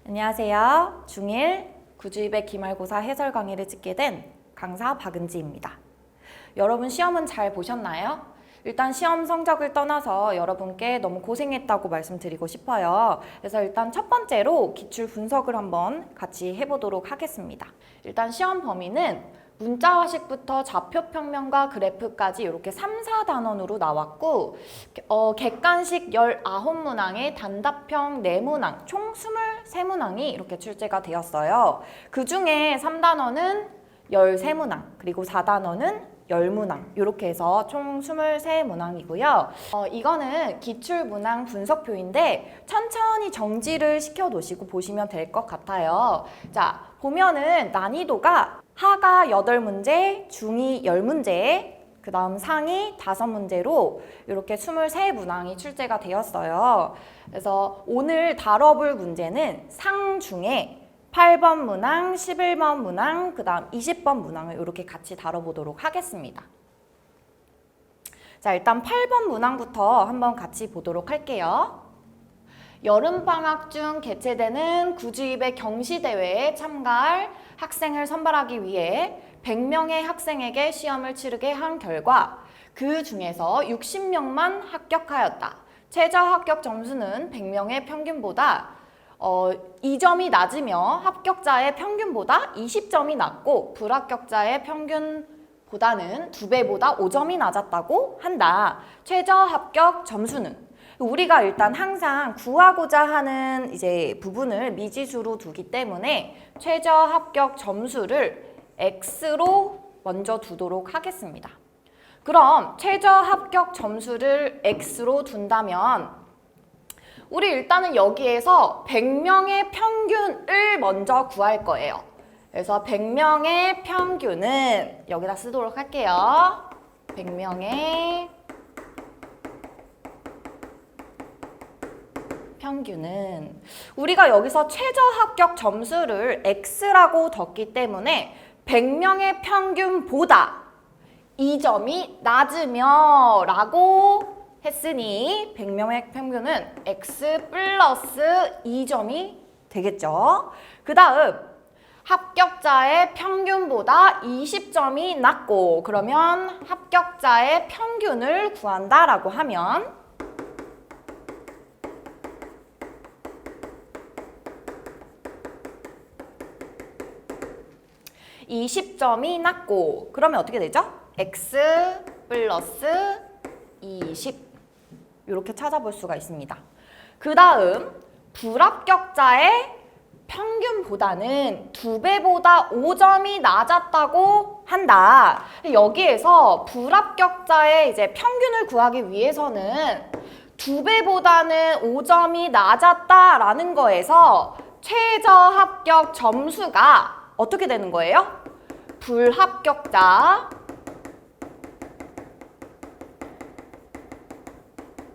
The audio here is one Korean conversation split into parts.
안녕하세요. 중1 9주입의 기말고사 해설 강의를 찍게 된 강사 박은지입니다. 여러분 시험은 잘 보셨나요? 일단 시험 성적을 떠나서 여러분께 너무 고생했다고 말씀드리고 싶어요. 그래서 일단 첫 번째로 기출 분석을 한번 같이 해보도록 하겠습니다. 일단 시험 범위는 문자화식부터 좌표평면과 그래프까지 이렇게 3, 4단원으로 나왔고 객관식 19문항에 단답형 4문항, 총 23문항이 이렇게 출제가 되었어요. 그 중에 3단원은 13문항, 그리고 4단원은 10문항 이렇게 해서 총 23문항이고요. 이거는 기출문항 분석표인데 천천히 정지를 시켜 놓으시고 보시면 될 것 같아요. 자, 보면은 난이도가 하가 8문제, 중이 10문제, 그 다음 상이 5문제로 이렇게 23문항이 출제가 되었어요. 그래서 오늘 다뤄볼 문제는 상 중에 8번 문항, 11번 문항, 그 다음 20번 문항을 이렇게 같이 다뤄보도록 하겠습니다. 자, 일단 8번 문항부터 한번 같이 보도록 할게요. 여름방학 중 개최되는 구주입의 경시대회에 참가할 학생을 선발하기 위해 100명의 학생에게 시험을 치르게 한 결과 그 중에서 60명만 합격하였다. 최저 합격 점수는 100명의 평균보다 2점이 낮으며 합격자의 평균보다 20점이 낮고 불합격자의 평균보다는 2배보다 5점이 낮았다고 한다. 최저 합격 점수는 우리가 일단 항상 구하고자 하는 이제 부분을 미지수로 두기 때문에 최저 합격 점수를 X로 먼저 두도록 하겠습니다. 그럼 최저 합격 점수를 X로 둔다면 우리 일단은 여기에서 100명의 평균을 먼저 구할 거예요. 그래서 100명의 평균은 여기다 쓰도록 할게요. 100명의 평균은 우리가 여기서 최저 합격 점수를 X라고 뒀기 때문에 100명의 평균보다 2점이 낮으며 라고 했으니 100명의 평균은 X 플러스 2점이 되겠죠. 그 다음 합격자의 평균보다 20점이 낮고 그러면 합격자의 평균을 구한다라고 하면 20점이 낮고 그러면 어떻게 되죠? X 플러스 20 이렇게 찾아볼 수가 있습니다. 그 다음 불합격자의 평균보다는 2배보다 5점이 낮았다고 한다. 여기에서 불합격자의 이제 평균을 구하기 위해서는 2배보다는 5점이 낮았다라는 거에서 최저 합격 점수가 어떻게 되는 거예요? 불합격자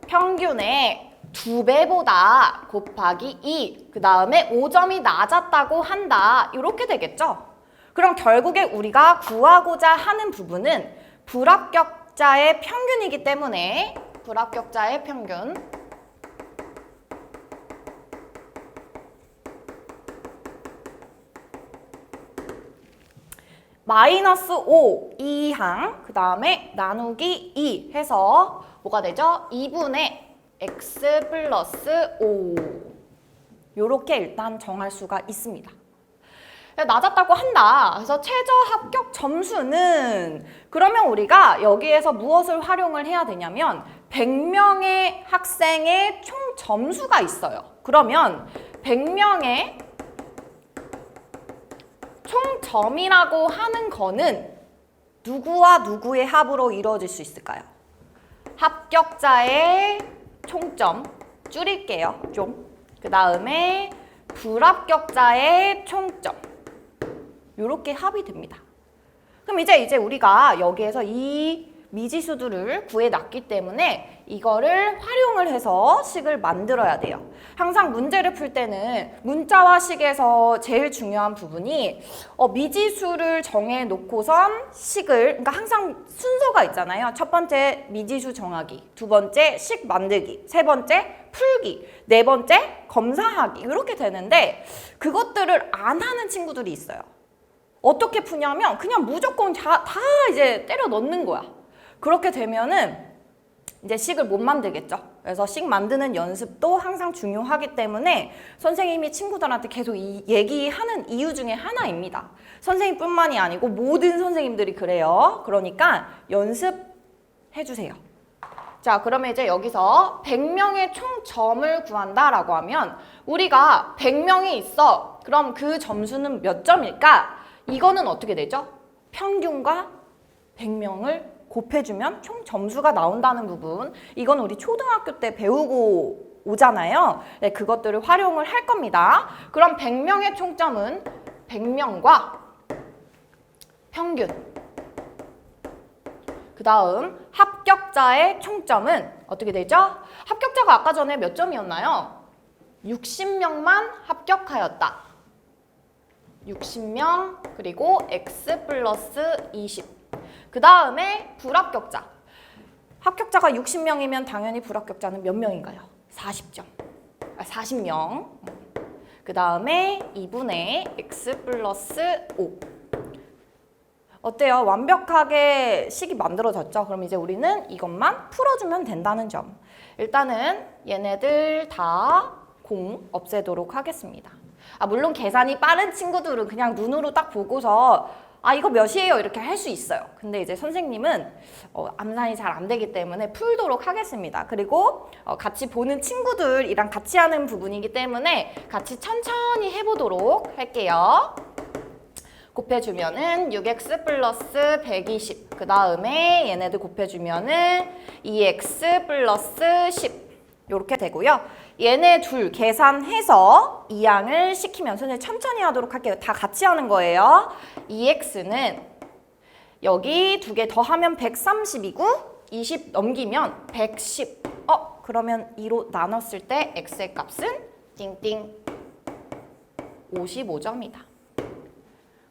평균의 2배보다 곱하기 2, 그 다음에 5점이 낮았다고 한다. 이렇게 되겠죠? 그럼 결국에 우리가 구하고자 하는 부분은 불합격자의 평균이기 때문에 불합격자의 평균 마이너스 5 2항 그 다음에 나누기 2 해서 뭐가 되죠? 2분의 X 플러스 5 요렇게 일단 정할 수가 있습니다. 낮았다고 한다. 그래서 최저 합격 점수는 그러면 우리가 여기에서 무엇을 활용을 해야 되냐면 100명의 학생의 총 점수가 있어요. 그러면 100명의 총점이라고 하는 거는 누구와 누구의 합으로 이루어질 수 있을까요? 합격자의 총점 줄일게요. 좀. 그 다음에 불합격자의 총점 이렇게 합이 됩니다. 그럼 이제 우리가 여기에서 이 미지수들을 구해놨기 때문에 이거를 활용을 해서 식을 만들어야 돼요. 항상 문제를 풀 때는 문자와 식에서 제일 중요한 부분이 미지수를 정해놓고선 식을, 그러니까 항상 순서가 있잖아요. 첫 번째 미지수 정하기, 두 번째 식 만들기, 세 번째 풀기, 네 번째 검사하기, 이렇게 되는데 그것들을 안 하는 친구들이 있어요. 어떻게 푸냐면 그냥 무조건 다 이제 때려 넣는 거야. 그렇게 되면은 이제 식을 못 만들겠죠. 그래서 식 만드는 연습도 항상 중요하기 때문에 선생님이 친구들한테 계속 얘기하는 이유 중에 하나입니다. 선생님뿐만이 아니고 모든 선생님들이 그래요. 그러니까 연습해주세요. 자, 그러면 이제 여기서 100명의 총점을 구한다라고 하면 우리가 100명이 있어. 그럼 그 점수는 몇 점일까? 이거는 어떻게 되죠? 평균과 100명을 곱해주면 총 점수가 나온다는 부분, 이건 우리 초등학교 때 배우고 오잖아요. 네, 그것들을 활용을 할 겁니다. 그럼 100명의 총점은 100명과 평균, 그 다음 합격자의 총점은 어떻게 되죠? 합격자가 아까 전에 몇 점이었나요? 60명만 합격하였다. 60명, 그리고 X 플러스 20. 그 다음에 불합격자. 합격자가 60명이면 당연히 불합격자는 몇 명인가요? 40점. 40명. 그 다음에 2분의 X 플러스 5. 어때요? 완벽하게 식이 만들어졌죠? 그럼 이제 우리는 이것만 풀어주면 된다는 점. 일단은 얘네들 다 공 없애도록 하겠습니다. 물론 계산이 빠른 친구들은 그냥 눈으로 딱 보고서 이거 몇이에요? 이렇게 할 수 있어요. 근데 이제 선생님은 암산이 잘 안 되기 때문에 풀도록 하겠습니다. 그리고 같이 보는 친구들이랑 같이 하는 부분이기 때문에 같이 천천히 해보도록 할게요. 곱해주면은 6x 플러스 120. 그 다음에 얘네들 곱해주면은 2x 플러스 10. 이렇게 되고요. 얘네 둘 계산해서 이항을 시키면 선생님 천천히 하도록 할게요. 다 같이 하는 거예요. 2x는 여기 두 개 더하면 130이고 20 넘기면 110. 그러면 2로 나눴을 때 x의 값은 띵띵 55점이다.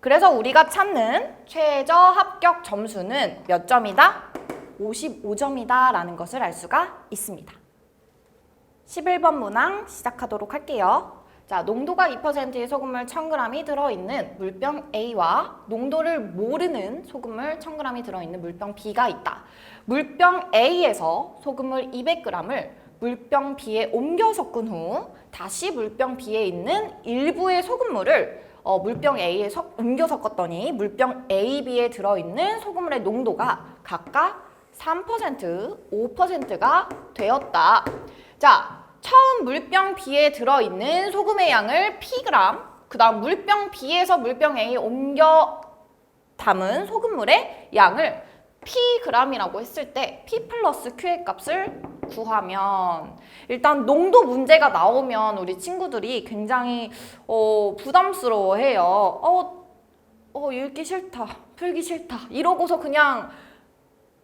그래서 우리가 찾는 최저 합격 점수는 몇 점이다? 55점이다 라는 것을 알 수가 있습니다. 11번 문항 시작하도록 할게요. 자, 농도가 2%의 소금물 1000g이 들어있는 물병 A와 농도를 모르는 소금물 1000g이 들어있는 물병 B가 있다. 물병 A에서 소금물 200g을 물병 B에 옮겨 섞은 후 다시 물병 B에 있는 일부의 소금물을 물병 A에 옮겨 섞었더니 물병 A, B에 들어있는 소금물의 농도가 각각 3%, 5%가 되었다. 자, 처음 물병 B에 들어있는 소금의 양을 Pg, 그 다음 물병 B에서 물병 A에 옮겨 담은 소금물의 양을 Pg이라고 했을 때 P 플러스 Q의 값을 구하면 일단 농도 문제가 나오면 우리 친구들이 굉장히 부담스러워해요. 읽기 싫다, 풀기 싫다 이러고서 그냥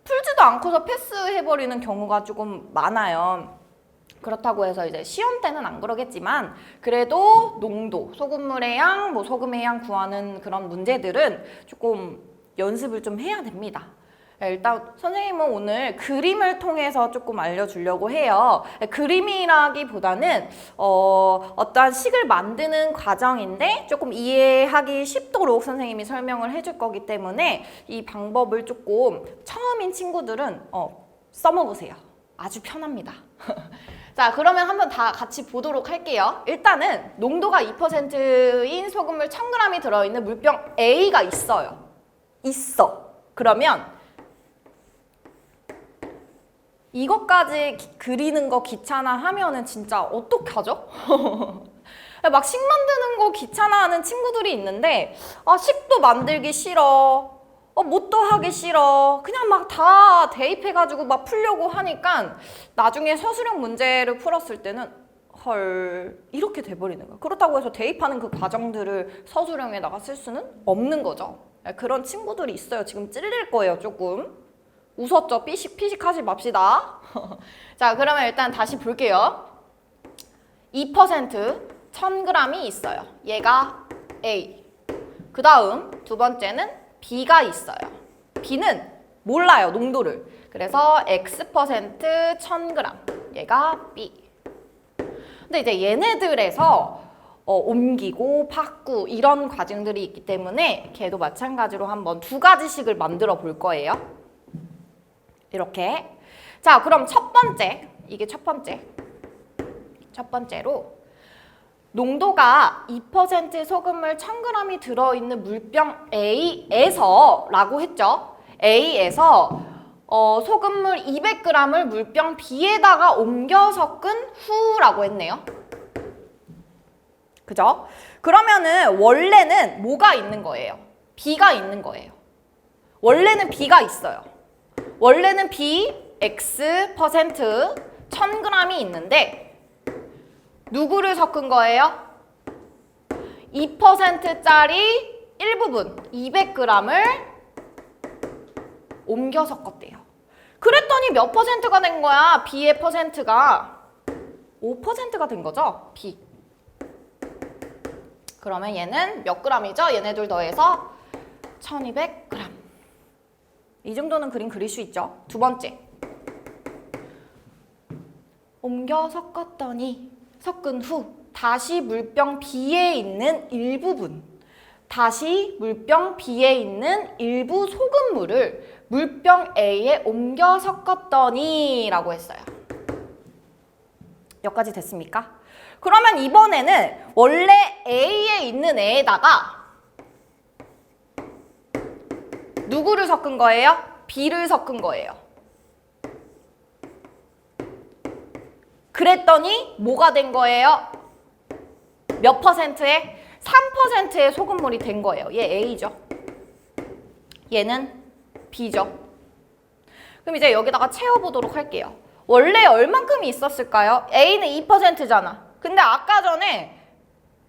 풀지도 않고서 패스해버리는 경우가 조금 많아요. 그렇다고 해서 이제 시험 때는 안 그러겠지만 그래도 농도, 소금물의 양, 소금의 양 구하는 그런 문제들은 조금 연습을 좀 해야 됩니다. 일단 선생님은 오늘 그림을 통해서 조금 알려주려고 해요. 그림이라기보다는 어떠한 식을 만드는 과정인데 조금 이해하기 쉽도록 선생님이 설명을 해줄 거기 때문에 이 방법을 조금 처음인 친구들은 써먹으세요. 아주 편합니다. 자, 그러면 한번 다 같이 보도록 할게요. 일단은 농도가 2%인 소금물 1000g이 들어있는 물병 A가 있어요. 그러면 이것까지 그리는 거 귀찮아 하면은 진짜 어떡하죠? 막 식 만드는 거 귀찮아 하는 친구들이 있는데 식도 만들기 싫어. 뭣도 하기 싫어. 그냥 막 다 대입해가지고 막 풀려고 하니까 나중에 서술형 문제를 풀었을 때는 헐 이렇게 돼버리는 거야. 그렇다고 해서 대입하는 그 과정들을 서술형에다가 쓸 수는 없는 거죠. 그런 친구들이 있어요. 지금 찔릴 거예요, 조금. 웃었죠? 피식하지 맙시다. 자, 그러면 일단 다시 볼게요. 2% 1000g이 있어요. 얘가 A. 그 다음 두 번째는 B가 있어요. B는 몰라요, 농도를. 그래서 X% 1000g. 얘가 B. 근데 이제 얘네들에서 옮기고 바꾸 이런 과정들이 있기 때문에 걔도 마찬가지로 한번 두 가지씩을 만들어 볼 거예요. 이렇게. 자, 그럼 첫 번째. 이게 첫 번째. 첫 번째로 농도가 2% 소금물 1000g이 들어있는 물병 A에서 라고 했죠. A에서 소금물 200g을 물병 B에다가 옮겨 섞은 후라고 했네요. 그죠? 그러면은 원래는 뭐가 있는 거예요? B가 있는 거예요. 원래는 B가 있어요. 원래는 B, X% 1000g이 있는데 누구를 섞은 거예요? 2%짜리 일부분 200g을 옮겨 섞었대요. 그랬더니 몇 퍼센트가 된 거야? B의 퍼센트가 5%가 된 거죠? B. 그러면 얘는 몇 g이죠? 얘네 둘 더해서 1200g. 이 정도는 그림 그릴 수 있죠? 두 번째. 옮겨 섞었더니 섞은 후 다시 물병 B에 있는 일부분, 다시 물병 B에 있는 일부 소금물을 물병 A에 옮겨 섞었더니 라고 했어요. 여기까지 됐습니까? 그러면 이번에는 원래 A에 있는 애에다가 누구를 섞은 거예요? B를 섞은 거예요. 그랬더니 뭐가 된 거예요? 몇 퍼센트에? 3%의 소금물이 된 거예요. 얘 A죠. 얘는 B죠. 그럼 이제 여기다가 채워보도록 할게요. 원래 얼만큼이 있었을까요? A는 2%잖아. 근데 아까 전에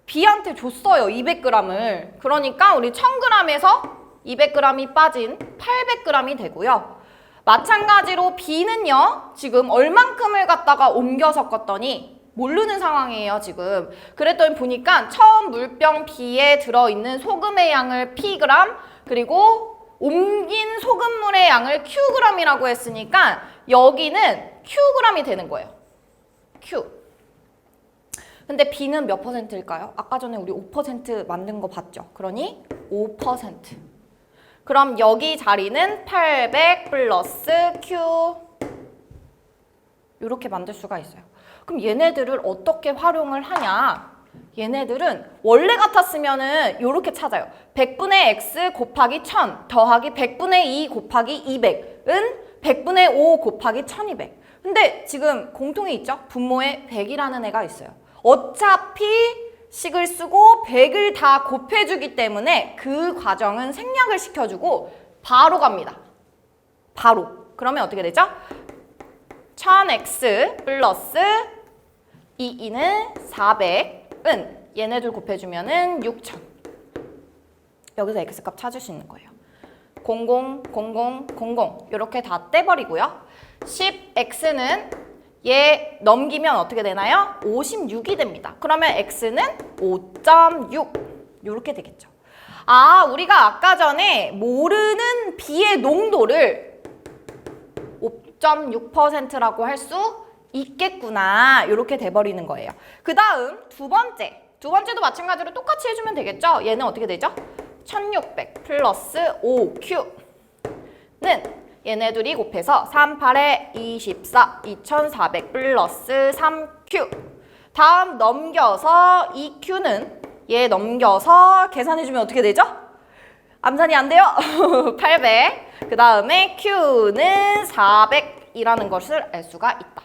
B한테 줬어요. 200g을. 그러니까 우리 1000g에서 200g이 빠진 800g이 되고요. 마찬가지로 B는요. 지금 얼만큼을 갖다가 옮겨 섞었더니 모르는 상황이에요. 지금. 그랬더니 보니까 처음 물병 B에 들어있는 소금의 양을 Pg 그리고 옮긴 소금물의 양을 Qg이라고 했으니까 여기는 Qg이 되는 거예요. Q. 근데 B는 몇 퍼센트일까요? 아까 전에 우리 5% 만든 거 봤죠? 그러니 5%. 그럼 여기 자리는 800 플러스 Q. 이렇게 만들 수가 있어요. 그럼 얘네들을 어떻게 활용을 하냐? 얘네들은 원래 같았으면은 이렇게 찾아요. 100분의 x 곱하기 1000 더하기 100분의 2 곱하기 200은 100분의 5 곱하기 1200. 근데 지금 공통이 있죠? 분모에 100이라는 애가 있어요. 어차피 식을 쓰고 100을 다 곱해주기 때문에 그 과정은 생략을 시켜주고 바로 갑니다. 바로. 그러면 어떻게 되죠? 1000x 플러스 2는 400은 얘네들 곱해주면은 6000. 여기서 x값 찾을 수 있는 거예요. 00, 00, 00 이렇게 다 떼버리고요. 10x는 얘 넘기면 어떻게 되나요? 56이 됩니다. 그러면 x는 5.6 이렇게 되겠죠. 아, 우리가 아까 전에 모르는 B의 농도를 5.6%라고 할 수 있겠구나. 이렇게 돼버리는 거예요. 그 다음 두 번째도 마찬가지로 똑같이 해주면 되겠죠? 얘는 어떻게 되죠? 1600 플러스 5Q는 얘네 둘이 곱해서 3, 8에 24, 2400 플러스 3Q. 다음 넘겨서 2Q는 얘 넘겨서 계산해주면 어떻게 되죠? 암산이 안 돼요? 800. 그 다음에 Q는 400이라는 것을 알 수가 있다.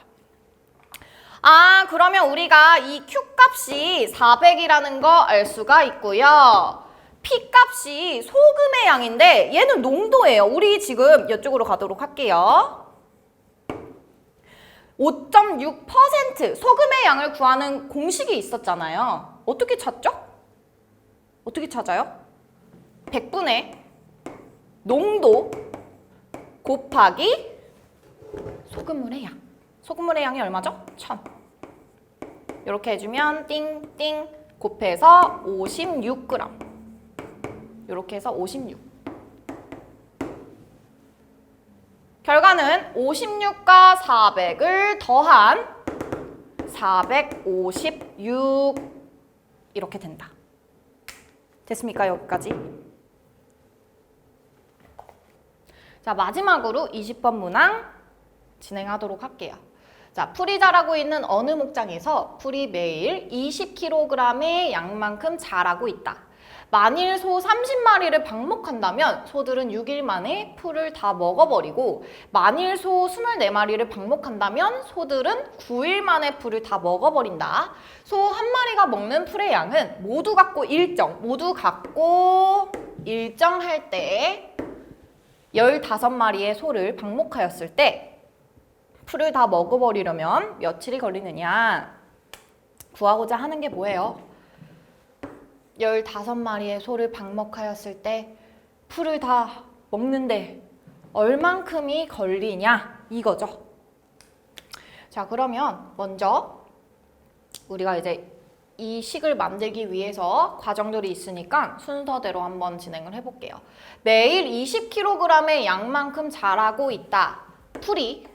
아, 그러면 우리가 이 Q값이 400이라는 거 알 수가 있고요. P값이 소금의 양인데 얘는 농도예요. 우리 지금 이쪽으로 가도록 할게요. 5.6% 소금의 양을 구하는 공식이 있었잖아요. 어떻게 찾죠? 어떻게 찾아요? 100분의 농도 곱하기 소금물의 양. 소금물의 양이 얼마죠? 1000. 이렇게 해주면 띵띵 곱해서 56g. 이렇게 해서 56. 결과는 56과 400을 더한 456 이렇게 된다. 됐습니까? 여기까지. 자, 마지막으로 20번 문항 진행하도록 할게요. 자, 풀이 자라고 있는 어느 목장에서 풀이 매일 20kg의 양만큼 자라고 있다. 만일 소 30마리를 방목한다면 소들은 6일 만에 풀을 다 먹어버리고 만일 소 24마리를 방목한다면 소들은 9일 만에 풀을 다 먹어버린다. 소 한 마리가 먹는 풀의 양은 모두 갖고 일정할 때 15마리의 소를 방목하였을 때 풀을 다 먹어버리려면 며칠이 걸리느냐? 구하고자 하는 게 뭐예요? 15마리의 소를 방목하였을 때 풀을 다 먹는데 얼만큼이 걸리냐? 이거죠. 자, 그러면 먼저 우리가 이제 이 식을 만들기 위해서 과정들이 있으니까 순서대로 한번 진행을 해볼게요. 매일 20kg의 양만큼 자라고 있다. 풀이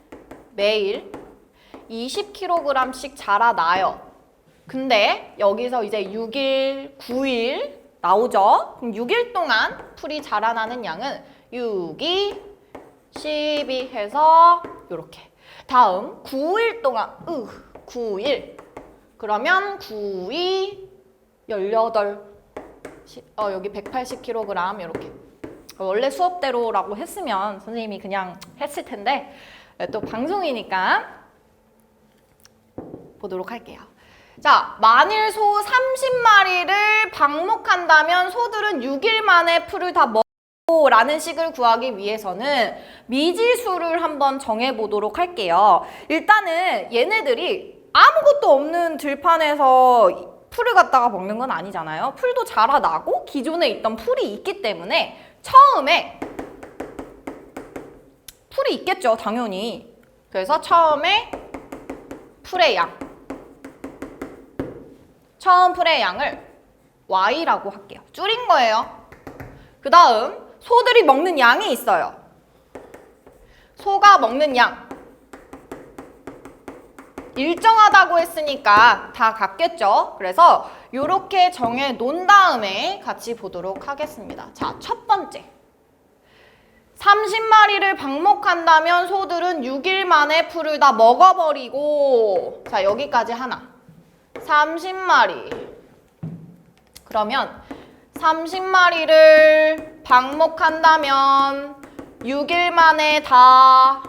매일 20kg씩 자라나요. 근데 여기서 이제 6일, 9일 나오죠? 그럼 6일 동안 풀이 자라나는 양은 6, 2, 12 해서 이렇게. 다음 9일 동안 9일. 그러면 9, 2, 18. 여기 180kg 이렇게. 원래 수업대로라고 했으면 선생님이 그냥 했을 텐데 또 방송이니까 보도록 할게요. 자, 만일 소 30마리를 방목한다면 소들은 6일 만에 풀을 다 먹고 라는 식을 구하기 위해서는 미지수를 한번 정해보도록 할게요. 일단은 얘네들이 아무것도 없는 들판에서 풀을 갖다가 먹는 건 아니잖아요. 풀도 자라나고 기존에 있던 풀이 있기 때문에 처음에 풀이 있겠죠, 당연히. 그래서 처음에 풀의 양. 처음 풀의 양을 Y라고 할게요. 줄인 거예요. 그 다음 소들이 먹는 양이 있어요. 소가 먹는 양. 일정하다고 했으니까 다 같겠죠. 그래서 이렇게 정해 놓은 다음에 같이 보도록 하겠습니다. 자, 첫 번째. 30마리를 방목한다면 소들은 6일 만에 풀을 다 먹어버리고, 자, 여기까지 하나. 30마리. 그러면 30마리를 방목한다면 6일 만에 다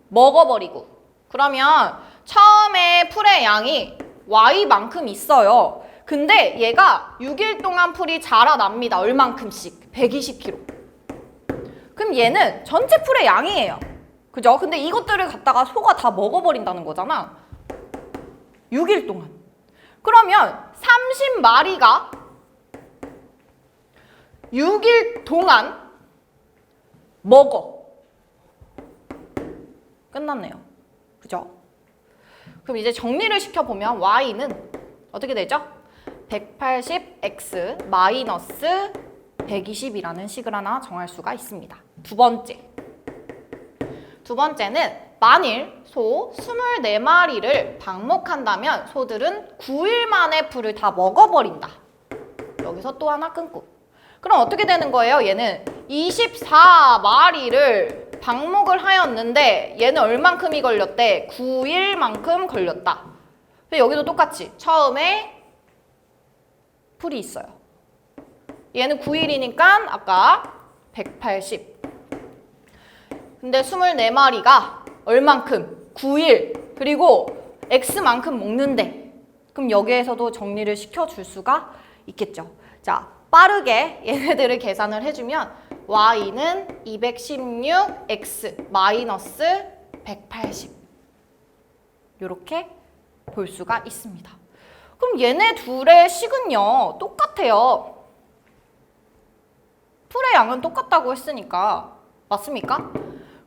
먹어버리고. 그러면 처음에 풀의 양이 Y만큼 있어요. 근데 얘가 6일 동안 풀이 자라납니다. 얼만큼씩? 120kg. 그럼 얘는 전체 풀의 양이에요. 그죠? 근데 이것들을 갖다가 소가 다 먹어버린다는 거잖아. 6일 동안. 그러면 30마리가 6일 동안 먹어. 끝났네요. 그죠? 그럼 이제 정리를 시켜보면 Y는 어떻게 되죠? 180x 마이너스 120이라는 식을 하나 정할 수가 있습니다. 두 번째는 만일 소 24마리를 방목한다면 소들은 9일 만에 풀을 다 먹어버린다. 여기서 또 하나 끊고. 그럼 어떻게 되는 거예요? 얘는 24마리를 방목을 하였는데 얘는 얼만큼이 걸렸대? 9일만큼 걸렸다. 여기도 똑같이 처음에 풀이 있어요. 얘는 9일이니까 아까 180. 근데 24마리가 얼만큼? 9일. 그리고 X만큼 먹는데. 그럼 여기에서도 정리를 시켜줄 수가 있겠죠. 자, 빠르게 얘네들을 계산을 해주면 Y는 216X 마이너스 180. 이렇게 볼 수가 있습니다. 그럼 얘네 둘의 식은요, 똑같아요. 풀의 양은 똑같다고 했으니까. 맞습니까?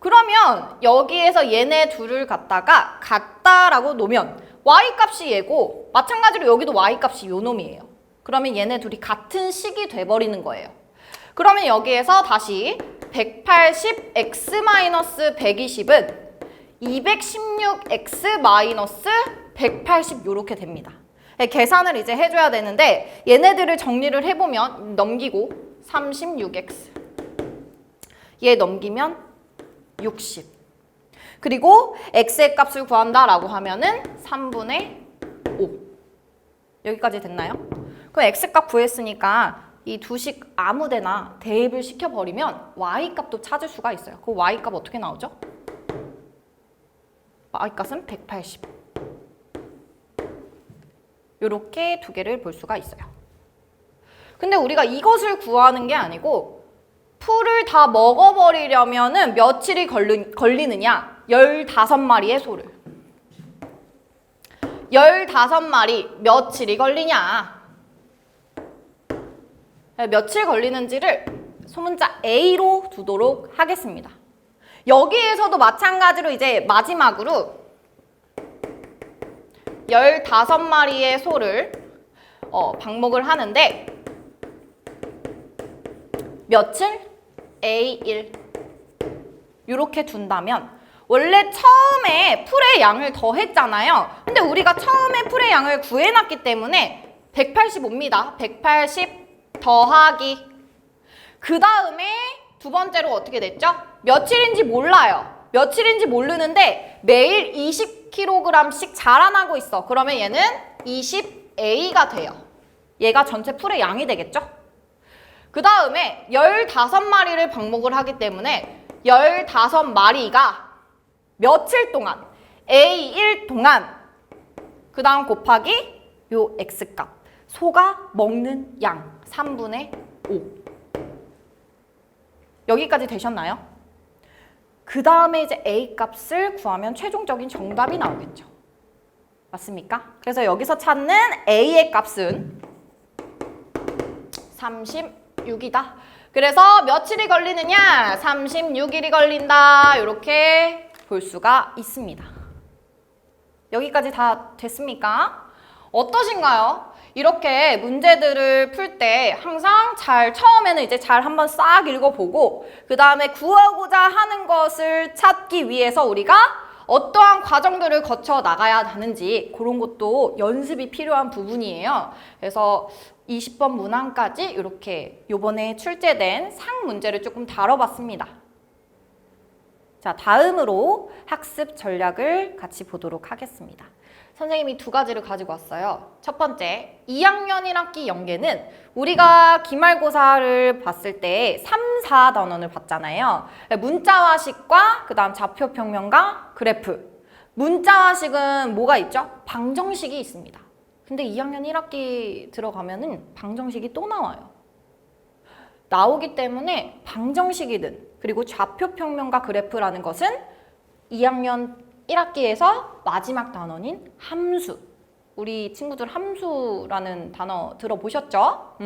그러면 여기에서 얘네 둘을 갖다가 같다라고 놓으면 y값이 얘고 마찬가지로 여기도 y값이 요 놈이에요. 그러면 얘네 둘이 같은 식이 돼버리는 거예요. 그러면 여기에서 다시 180x-120은 216x-180 요렇게 됩니다. 계산을 이제 해줘야 되는데 얘네들을 정리를 해보면 넘기고 36x 얘 넘기면 60 그리고 x의 값을 구한다라고 하면은 3분의 5 여기까지 됐나요? 그럼 x값 구했으니까 이 두 식 아무데나 대입을 시켜버리면 y값도 찾을 수가 있어요. 그 y값 어떻게 나오죠? y값은 180 이렇게 두 개를 볼 수가 있어요. 근데 우리가 이것을 구하는 게 아니고 풀을 다 먹어버리려면은 며칠이 걸리느냐? 15마리의 소를. 15마리 며칠이 걸리냐? 며칠 걸리는지를 소문자 A로 두도록 하겠습니다. 여기에서도 마찬가지로 이제 마지막으로 15마리의 소를 방목을 하는데 며칠? A1 이렇게 둔다면 원래 처음에 풀의 양을 더했잖아요. 근데 우리가 처음에 풀의 양을 구해놨기 때문에 185입니다. 180 더하기 그 다음에 두 번째로 어떻게 됐죠? 며칠인지 몰라요. 며칠인지 모르는데 매일 20kg씩 자라나고 있어. 그러면 얘는 20A가 돼요. 얘가 전체 풀의 양이 되겠죠? 그 다음에 15마리를 방목을 하기 때문에 15마리가 며칠 동안 A1 동안 그 다음 곱하기 요 X값 소가 먹는 양 3분의 5 여기까지 되셨나요? 그 다음에 이제 A값을 구하면 최종적인 정답이 나오겠죠. 맞습니까? 그래서 여기서 찾는 A의 값은 36이다. 그래서 며칠이 걸리느냐? 36일이 걸린다. 이렇게 볼 수가 있습니다. 여기까지 다 됐습니까? 어떠신가요? 이렇게 문제들을 풀 때 항상 처음에는 이제 잘 한번 싹 읽어보고 그 다음에 구하고자 하는 것을 찾기 위해서 우리가 어떠한 과정들을 거쳐 나가야 하는지 그런 것도 연습이 필요한 부분이에요. 그래서 20번 문항까지 이렇게 요번에 출제된 상 문제를 조금 다뤄봤습니다. 자, 다음으로 학습 전략을 같이 보도록 하겠습니다. 선생님이 두 가지를 가지고 왔어요. 첫 번째, 2학년 1학기 연계는 우리가 기말고사를 봤을 때 3, 4단원을 봤잖아요. 문자화식과 그 다음 좌표평면과 그래프. 문자화식은 뭐가 있죠? 방정식이 있습니다. 근데 2학년 1학기 들어가면은 방정식이 또 나와요. 나오기 때문에 방정식이든 그리고 좌표평면과 그래프라는 것은 2학년 1학기에서 마지막 단원인 함수. 우리 친구들 함수라는 단어 들어보셨죠?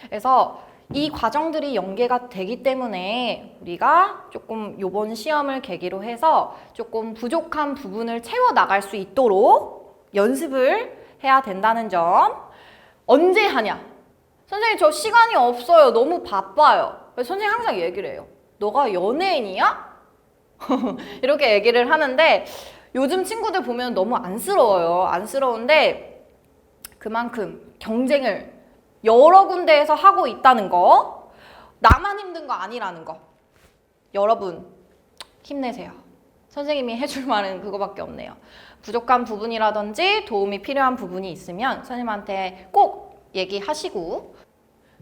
그래서 이 과정들이 연계가 되기 때문에 우리가 조금 요번 시험을 계기로 해서 조금 부족한 부분을 채워나갈 수 있도록 연습을 해야 된다는 점. 언제 하냐? 선생님 저 시간이 없어요. 너무 바빠요. 선생님 항상 얘기를 해요. 너가 연예인이야? 이렇게 얘기를 하는데 요즘 친구들 보면 너무 안쓰러워요. 안쓰러운데 그만큼 경쟁을 여러 군데에서 하고 있다는 거, 나만 힘든 거 아니라는 거. 여러분 힘내세요. 선생님이 해줄 말은 그거밖에 없네요. 부족한 부분이라든지 도움이 필요한 부분이 있으면 선생님한테 꼭 얘기하시고.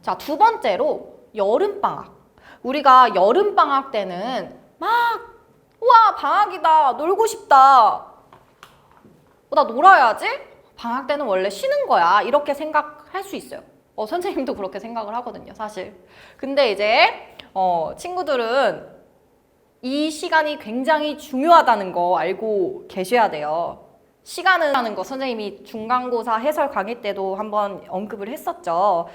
자, 두 번째로 여름방학. 우리가 여름방학 때는 막 우와 방학이다 놀고 싶다 나 놀아야지 방학 때는 원래 쉬는 거야 이렇게 생각할 수 있어요. 선생님도 그렇게 생각을 하거든요 사실. 근데 이제 친구들은 이 시간이 굉장히 중요하다는 거 알고 계셔야 돼요. 시간을 하는 거 선생님이 중간고사 해설 강의 때도 한번 언급을 했었죠.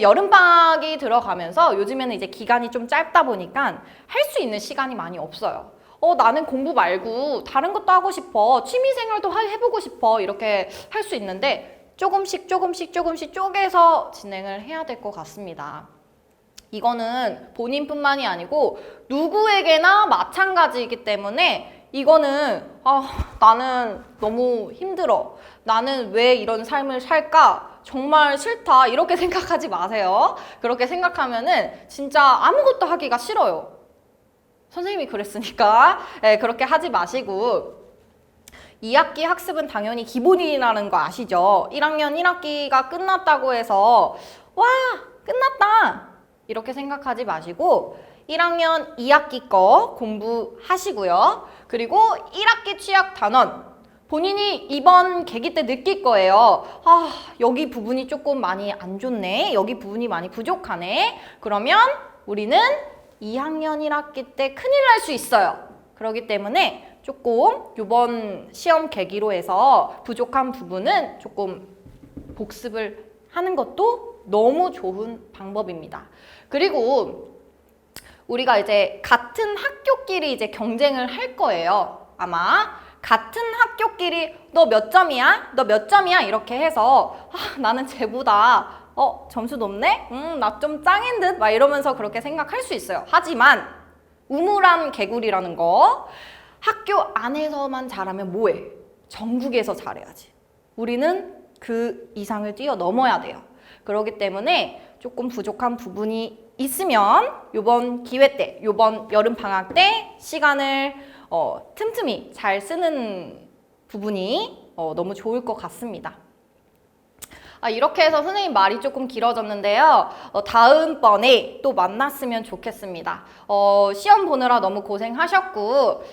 여름방학이 들어가면서 요즘에는 이제 기간이 좀 짧다 보니까 할 수 있는 시간이 많이 없어요. 나는 공부 말고 다른 것도 하고 싶어. 취미생활도 해보고 싶어. 이렇게 할 수 있는데 조금씩 쪼개서 진행을 해야 될 것 같습니다. 이거는 본인뿐만이 아니고 누구에게나 마찬가지이기 때문에 이거는 나는 너무 힘들어. 나는 왜 이런 삶을 살까? 정말 싫다. 이렇게 생각하지 마세요. 그렇게 생각하면은 진짜 아무것도 하기가 싫어요. 선생님이 그랬으니까 그렇게 하지 마시고 2학기 학습은 당연히 기본이라는 거 아시죠? 1학년 1학기가 끝났다고 해서 와 끝났다 이렇게 생각하지 마시고 1학년 2학기 거 공부하시고요. 그리고 1학기 취약 단원 본인이 이번 계기 때 느낄 거예요. 여기 부분이 조금 많이 안 좋네. 여기 부분이 많이 부족하네. 그러면 우리는 2학년 1학기 때 큰일 날 수 있어요. 그렇기 때문에 조금 이번 시험 계기로 해서 부족한 부분은 조금 복습을 하는 것도 너무 좋은 방법입니다. 그리고 우리가 이제 같은 학교끼리 이제 경쟁을 할 거예요. 아마 같은 학교끼리 너 몇 점이야? 너 몇 점이야? 이렇게 해서 나는 쟤보다 점수 높네? 나 좀 짱인 듯? 막 이러면서 그렇게 생각할 수 있어요. 하지만 우물안 개구리라는 거 학교 안에서만 잘하면 뭐해? 전국에서 잘해야지. 우리는 그 이상을 뛰어넘어야 돼요. 그렇기 때문에 조금 부족한 부분이 있으면 요번 기회 때, 요번 여름방학 때 시간을 틈틈이 잘 쓰는 부분이 너무 좋을 것 같습니다. 이렇게 해서 선생님 말이 조금 길어졌는데요. 다음번에 또 만났으면 좋겠습니다. 시험 보느라 너무 고생하셨고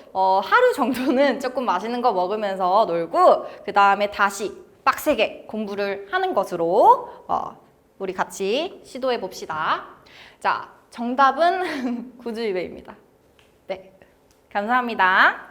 하루 정도는 조금 맛있는 거 먹으면서 놀고 그 다음에 다시 빡세게 공부를 하는 것으로 우리 같이 시도해 봅시다. 자, 정답은 구주입니다. 네, 감사합니다.